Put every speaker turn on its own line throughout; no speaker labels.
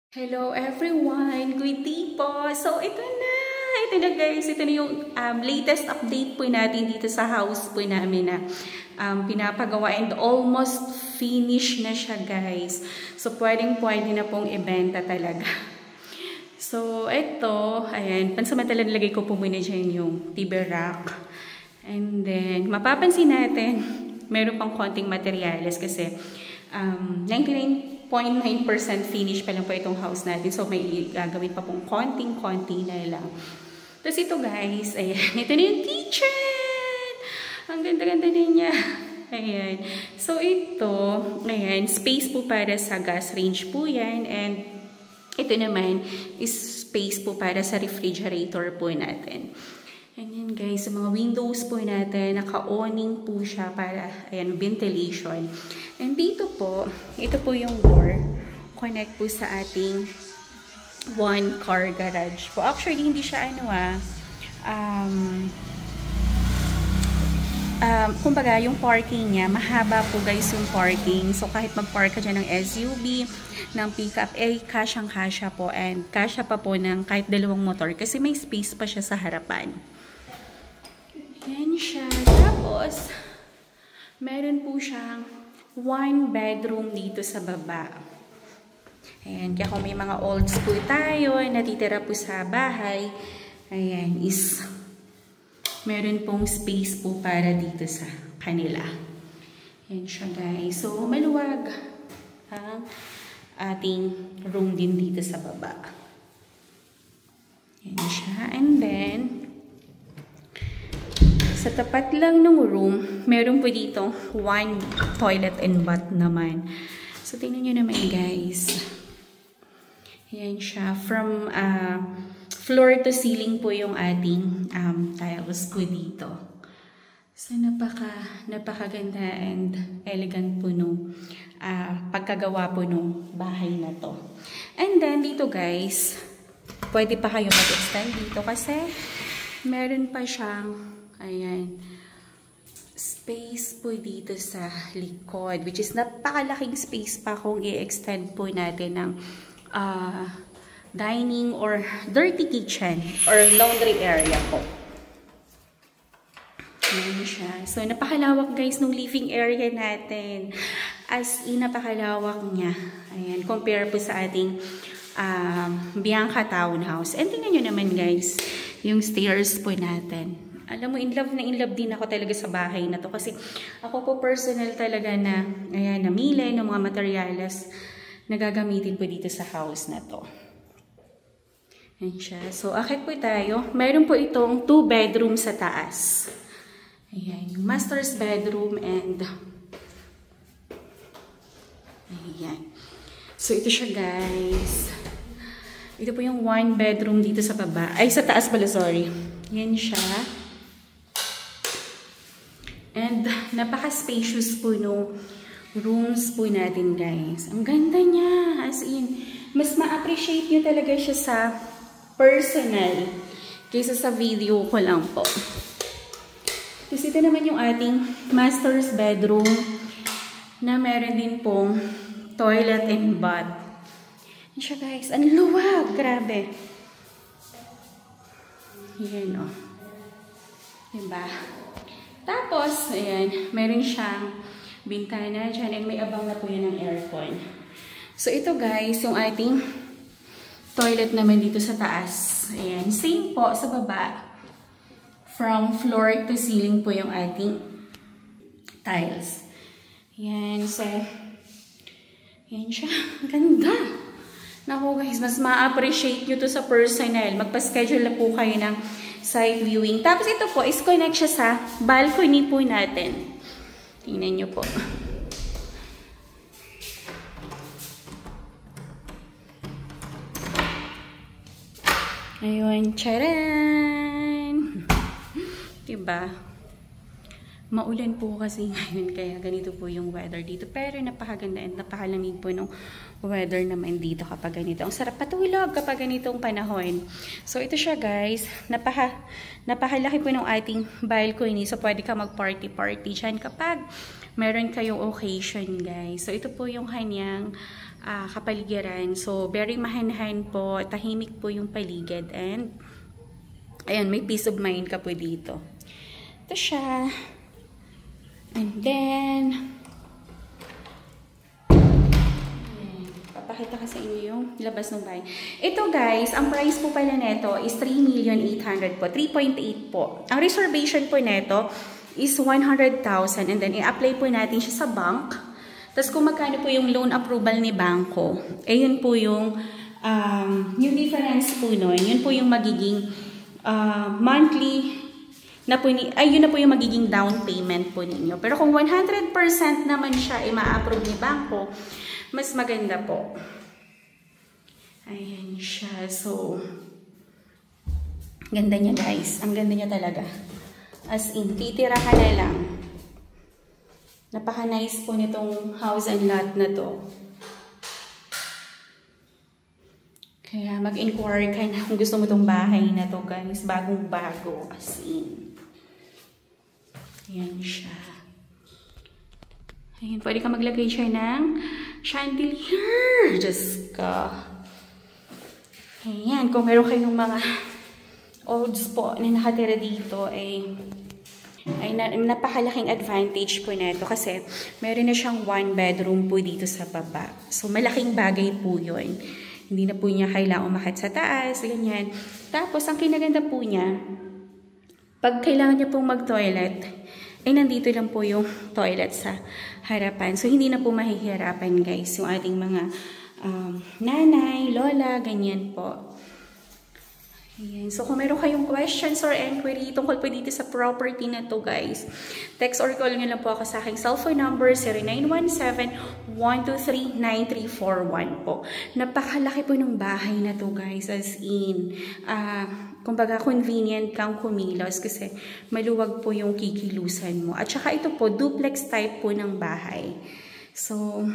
Hello everyone! Good day po! So ito na guys, ito na yung latest update po natin dito sa house po namin na pinapagawa and almost finish na siya guys. So pwede na pong ibenta talaga. So ito, ayan, pansamantala nilagay ko po muna dyan yung TV rack. And then, mapapansin natin, meron pang konting materials kasi 99.9% finish pa lang po itong house natin. So, may gagawin pa pong konting-konti na lang. Tapos ito guys, ayan. Ito na yung kitchen! Ang ganda-ganda na niya. Ayan. So, ito, ayan, space po para sa gas range po yan. And, ito naman is space po para sa refrigerator po natin. Ayan guys, sa mga windows po natin, naka-awning po siya para, ayan, ventilation. And dito po, ito po yung door. Connect po sa ating one car garage po. Actually, hindi siya kumbaga, yung parking niya, mahaba po guys yung parking. So, kahit mag-park ka dyan ng SUV, ng pickup, kasyang-kasya po. And kasya pa po ng kahit dalawang motor kasi may space pa siya sa harapan. Yan siya. Tapos, meron po siyang one bedroom dito sa baba. Ayan, kaya kung may mga olds po tayo, natitira po sa bahay, ayan, is meron pong space po para dito sa kanila. Ayan siya guys. So, maluwag ang ating room din dito sa baba. Ayan siya. And then, sa tapat lang ng room, meron po dito one toilet and bath naman. So, tingnan nyo naman guys. Ayan siya. From floor to ceiling po yung ating tiles po dito. So, napakaganda and elegant po nung pagkagawa po nung bahay na to. And then, dito guys, pwede pa kayo mag-extend dito kasi meron pa siyang ayan, space po dito sa likod, which is napakalaking space pa kung i-extend po natin ng dining or dirty kitchen or laundry area po. Ayan siya. So, napakalawak guys nung living area natin. As in, napakalawak niya. Ayan, compare po sa ating Bianca Townhouse. And tingnan nyo naman guys, yung stairs po natin. Alam mo, in love din ako talaga sa bahay na to. Kasi ako po personal talaga na, ayan, namili ng mga materials na gagamitin po dito sa house na to. Ayan siya. So, akit po tayo. Mayroon po itong 2 bedroom sa taas. Ayan, yung master's bedroom and ayan. So, ito siya guys. Ito po yung 1 bedroom dito sa baba. Ay, sa taas pala, sorry. Ayan siya. And napaka-spacious po nung rooms po natin guys. Ang ganda niya. As in, mas ma-appreciate nyo talaga siya sa personal kaysa sa video ko lang po. Tapos ito naman yung ating master's bedroom na meron din pong toilet and bath. Yan siya guys. Ang luwag. Grabe. Yan o. Diba? Tapos, ayan, meron siyang bintana dyan and may abang na po yun ng aircon. So, ito guys, yung ating toilet naman dito sa taas. Ayan, same po sa baba. From floor to ceiling po yung ating tiles. Ayan, so, ayan siya. Ganda! Naku guys, mas ma-appreciate nyo to sa personal. Magpa-schedule na po kayo ng side viewing. Tapos ito po, is connect siya sa balcony po natin. Tingnan nyo po. Ayun, charan! Diba? Maulan po kasi ngayon, kaya ganito po yung weather dito. Pero napakaganda and napakalamig po ng weather naman dito kapag ganito. Ang sarap patulog kapag ganitong panahon. So, ito siya guys. Napakalaki po ng ating balcony. So, pwede ka mag-party-party dyan kapag meron kayong occasion guys. So, ito po yung kanyang kapaligiran. So, very mahanhan po, tahimik po yung paligid. And, ayan, may peace of mind ka po dito. Ito siya. And then, papakita ko sa inyo yung labas ng bahay. Ito guys, ang price po pala neto is 3,800,000 po. 3.8 po. Ang reservation po neto is 100,000 and then i-apply po natin siya sa bank. Tapos kung magkano po yung loan approval ni Bangko, eh yun po yung difference po nun. Yun po yung magiging monthly na po yun na po yung magiging down payment po ninyo. Pero kung 100% naman siya i-ma-approve ni Bangko, mas maganda po. Ayan siya. So, ganda niya guys. Ang ganda niya talaga. As in, titira ka na lang. Napaka-nice po nitong house and lot na to. Kaya mag-inquire ka na kung gusto mo itong bahay na to guys. Bagong-bago. As in. Ayan siya. Ayan, pwede ka maglagay siya ng chandelier. Diyos ka. Ayan, kung meron kayong mga olds po na nakatira dito, ay napakalaking advantage po nito kasi meron na siyang 1 bedroom po dito sa baba. So, malaking bagay po yun. Hindi na po niya kailangan umakyat sa taas, ganyan. Tapos, ang kinaganda po niya, pag kailangan niya pong mag-toilet, ay nandito lang po yung toilet sa harapan. So, hindi na po mahihirapan guys, yung ating mga nanay, lola, ganyan po. Ayan. So, kung meron kayong questions or inquiry tungkol po dito sa property na to guys, text or call nyo lang po ako sa aking cellphone number 0917-123-9341 po. Napakalaki po ng bahay na to guys, as in, kumbaga convenient kang kumilos kasi maluwag po yung kikilusan mo. At saka ito po, duplex type po ng bahay. So,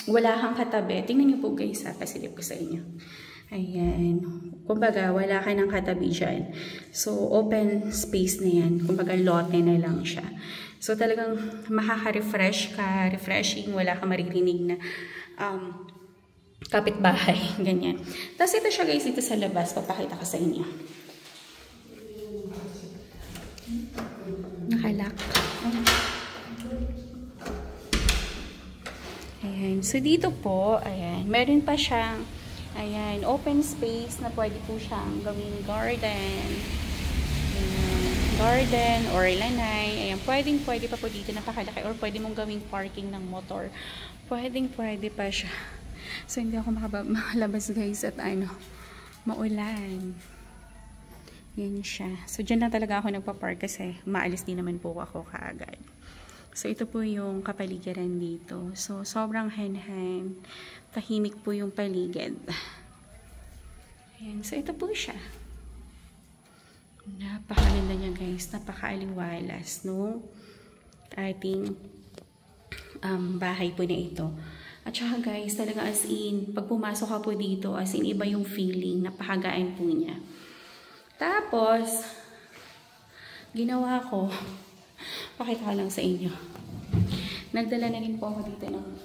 wala kang katabi. Tingnan nyo po guys, pasilip ko sa inyo. Ayan. Kumbaga, wala ka ng katabi dyan. So, open space na yan. Kumbaga, lote na lang siya. So, talagang makaka-refresh ka, refreshing, wala ka maririnig na kapitbahay. Ganyan. Tapos, ito siya guys, ito sa labas. Papakita ko sa inyo. Nakalak. Ayan. So, dito po, ayan, meron pa siyang ayan, open space na pwede po siyang gawing garden. Ayan, garden or lanay. Ayan, pwede pa po dito, napakalaki. Or pwede mong gawing parking ng motor. Pwede pa siya. So, hindi ako makalabas guys at maulan. Yan siya. So, dyan lang talaga ako nagpa-park kasi maalis din naman po ako kaagad. So, ito po yung kapaligiran dito. So, sobrang hanhan. Tahimik po yung paligid. Ayan. So, ito po siya. Napakaganda niya guys. Napakaaliwalas, no? Ating bahay po na ito. At saka guys, talaga as in, pag pumasok ka po dito, as in, iba yung feeling. Napakagaan po niya. Tapos, ginawa ko, pakita ko lang sa inyo. Nagdala na rin po ako dito ng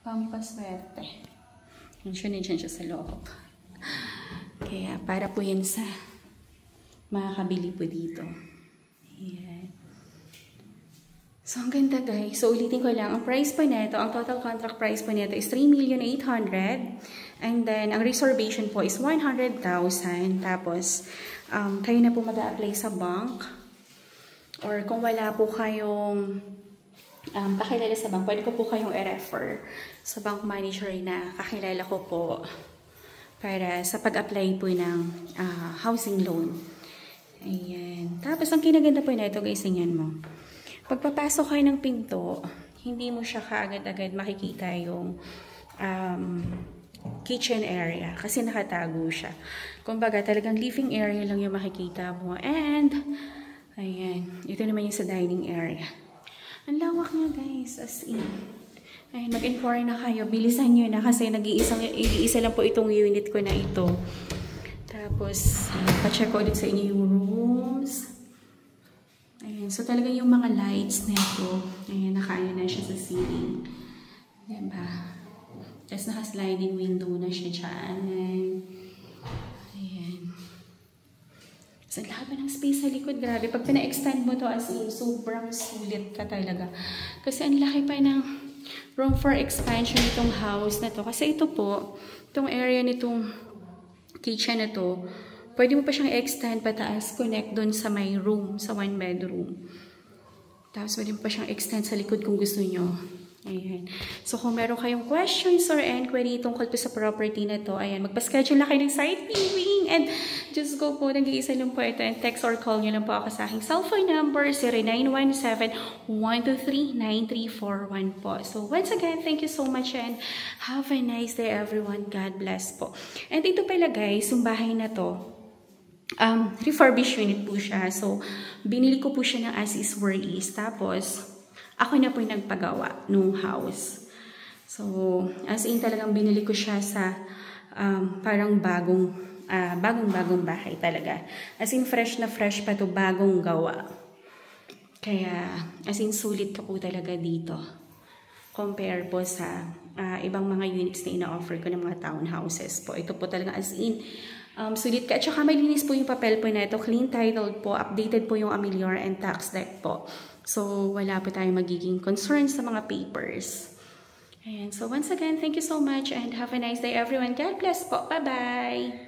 pampaswerte. Nandiyan siya sa loob. Kaya, para po yan sa makakabili po dito. Ayan. So, ang ganda guys. So, ulitin ko lang. Ang price po nito, ang total contract price po nito is 3,800,000. And then, ang reservation po is 100,000. Tapos, kayo na po mag-a-apply sa bank. Or kung wala po kayong pakilala sa bank, pwede ko po kayong i-refer sa bank manager na kakilala ko po para sa pag-apply po ng housing loan. Ayan. Tapos, ang kinaganda po na ito, guys, tingnan mo. Pagpapasok kayo ng pinto, hindi mo siya kaagad-agad makikita yung kitchen area kasi nakatago siya. Kumbaga, talagang living area lang yung makikita mo. And, ayan. Ito naman yung sa dining area. Ang lawak niya guys, as in. Ayun, mag-inquire na kayo. Bilisan nyo na kasi nag-iisa lang po itong unit ko na ito. Tapos, pa-check ko ulit sa inyo yung rooms. Ayan, so talaga yung mga lights na ito. Ayan, nakaano na siya sa ceiling. Diba? Tapos naka-sliding window na siya dyan. Ayan. So, lahat ng space sa likod, grabe. Pag pina-extend mo to as in, sobrang sulit ka talaga. Kasi ang laki pa ng room for expansion itong house na to. Kasi ito po, itong area nitong kitchen na to, pwede mo pa siyang extend pataas, connect dun sa may room, sa 1 bedroom. Tapos pwede mo pa siyang extend sa likod kung gusto nyo. Ayan. So, kung meron kayong questions or inquiry tungkol po sa property na to, ayan, magpa-schedule na kayo ng site viewing and just go po, nag-iisa lang po ito and text or call nyo lang po ako sa aking cellphone number 0917-123-9341 po. So, once again, thank you so much and have a nice day everyone. God bless po. And ito pala guys, yung bahay na to, refurbished unit po siya. So, binili ko po siya ng as is where is. Tapos, ako na po yung nagpagawa nung house. So, as in talagang binili ko siya sa parang bagong bahay talaga. As in fresh na fresh pa to, bagong gawa. Kaya, as in sulit ka po talaga dito. Compare po sa ibang mga units na ina-offer ko ng mga townhouses po. Ito po talaga as in sulit ka. At saka malinis po yung papel po na ito. Clean titled po. Updated po yung Ameliora and tax debt po. So, wala po tayong magiging concern sa mga papers. Ayan. So, once again, thank you so much and have a nice day everyone. God bless po. Bye-bye!